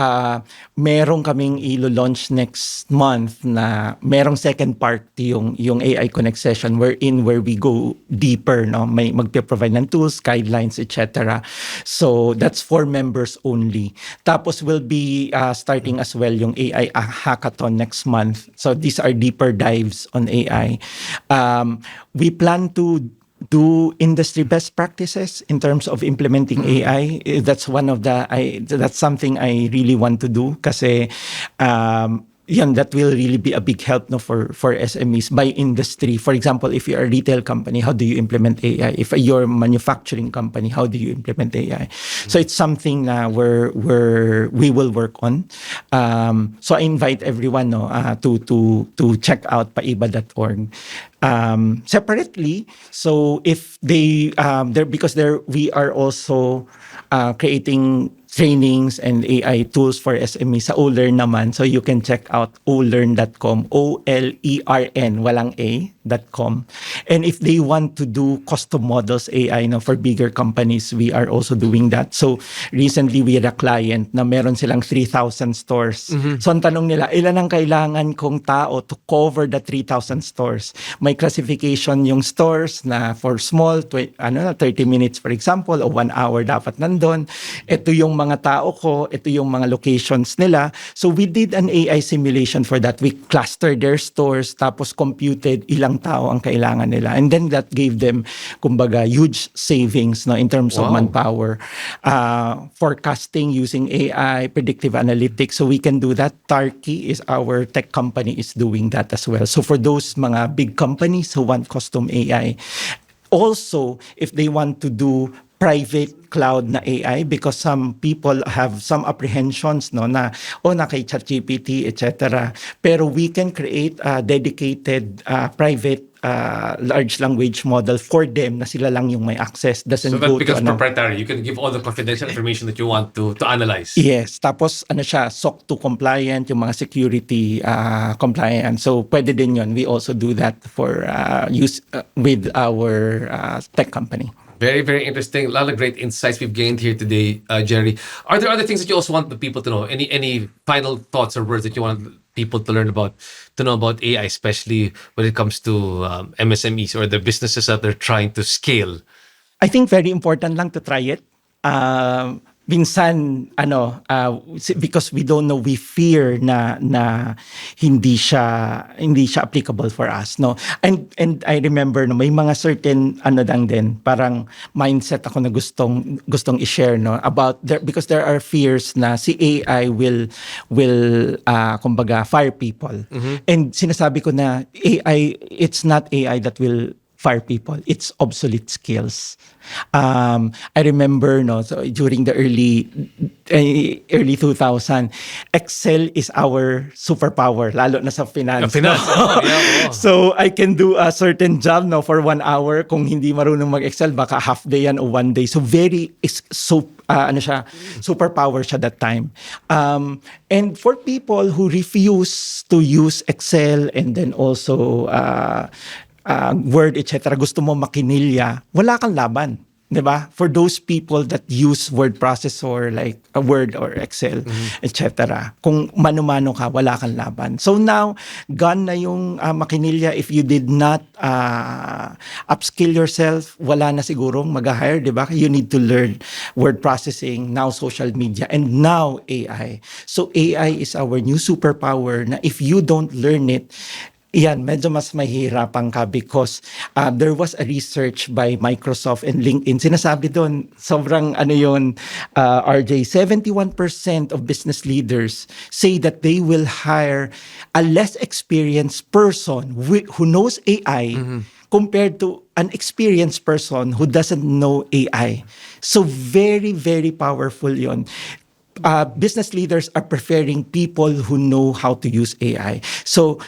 meron kaming ilo-launch next month na merong second part yung AI Connect session where we go deeper, no, may magpe-provide ng tools, guidelines, etc. So that's for members only. Tapos we'll be starting as well yung AI hackathon next month. So these are deeper dives on AI. We plan to do industry best practices in terms of implementing AI. That's that's something I really want to do kasi that will really be a big help, no, for SMEs by industry. For example, if you're a retail company, how do you implement AI? If you're a manufacturing company, how do you implement AI? So it's something where we will work on. So I invite everyone, no, to check out paiba.org. Separately, so if they we are also creating trainings and AI tools for SME sa OLearn naman. So you can check out olearn.com, OLERN, walang A.com. And if they want to do custom models AI, no, for bigger companies, we are also doing that. So recently we had a client na meron silang 3,000 stores. So ang tanong nila, ilan ang kailangan kong tao to cover the 3,000 stores? May classification yung stores na for small, 30 minutes for example, o 1 hour dapat nandun. Ito yung mga tao ko, ito yung mga locations nila. So we did an AI simulation for that. We clustered their stores, tapos computed ilang tao ang kailangan nila. And then that gave them, kumbaga, huge savings, no, in terms of manpower. Forecasting using AI, predictive analytics. So we can do that. Tarki is our tech company is doing that as well. So for those mga big companies who want custom AI, also, if they want to do private cloud na AI, because some people have some apprehensions, no, na kay ChatGPT, etc. Pero we can create a dedicated private large language model for them na sila lang yung may access. So that becomes proprietary. You can give all the confidential information that you want to analyze. Yes. Tapos siya, SOC 2 compliant, yung mga security compliant. So pwede din yun. We also do that for use with our tech company. Very, very interesting. A lot of great insights we've gained here today, Jerry. Are there other things that you also want the people to know? Any final thoughts or words that you want people to know about AI, especially when it comes to MSMEs or the businesses that they're trying to scale? I think very important lang to try it. Minsan, because we don't know, we fear na hindi siya applicable for us, no. And I remember, no, may mga certain lang din, parang mindset ako na gustong i-share, no, about because there are fears na si AI will kumbaga fire people. And sinasabi ko na AI, it's not AI that will fire people. It's obsolete skills. I remember, no, so during the early 2000, Excel is our superpower, lalo na sa finance. So I can do a certain job, no, for 1 hour. Kung hindi marunong mag-Excel, baka half day yan o 1 day. So superpower siya that time. And for people who refuse to use Excel and then also Word, etc., gusto mo makinilya, wala kang laban. Diba? For those people that use word processor like a Word or Excel, etc., kung mano-mano ka, wala kang laban. So now, gone na yung makinilya. If you did not upskill yourself, wala na sigurong mag-hire, diba? You need to learn word processing, now social media, and now AI. So AI is our new superpower na if you don't learn it, yan, medyo mas mahirapan ka because there was a research by Microsoft and LinkedIn. Sinasabi doon, sobrang RJ, 71% of business leaders say that they will hire a less experienced person who knows AI compared to an experienced person who doesn't know AI. So very, very powerful yon. business leaders are preferring people who know how to use AI. So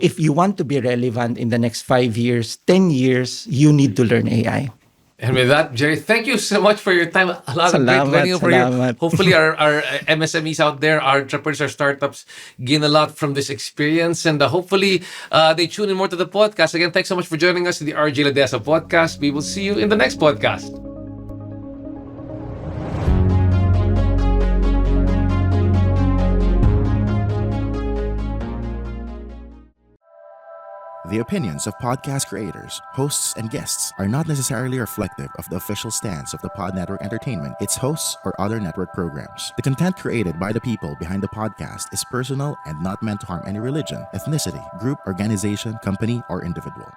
if you want to be relevant in the next 5 years, 10 years, you need to learn AI. And with that, Jerry, thank you so much for your time. A lot of great learning for you. Salamat. Hopefully, our MSMEs out there, our entrepreneurs, our startups, gain a lot from this experience. And hopefully, they tune in more to the podcast. Again, thanks so much for joining us in the RJ Ledesma podcast. We will see you in the next podcast. The opinions of podcast creators, hosts, and guests are not necessarily reflective of the official stance of the Pod Network Entertainment, its hosts, or other network programs. The content created by the people behind the podcast is personal and not meant to harm any religion, ethnicity, group, organization, company, or individual.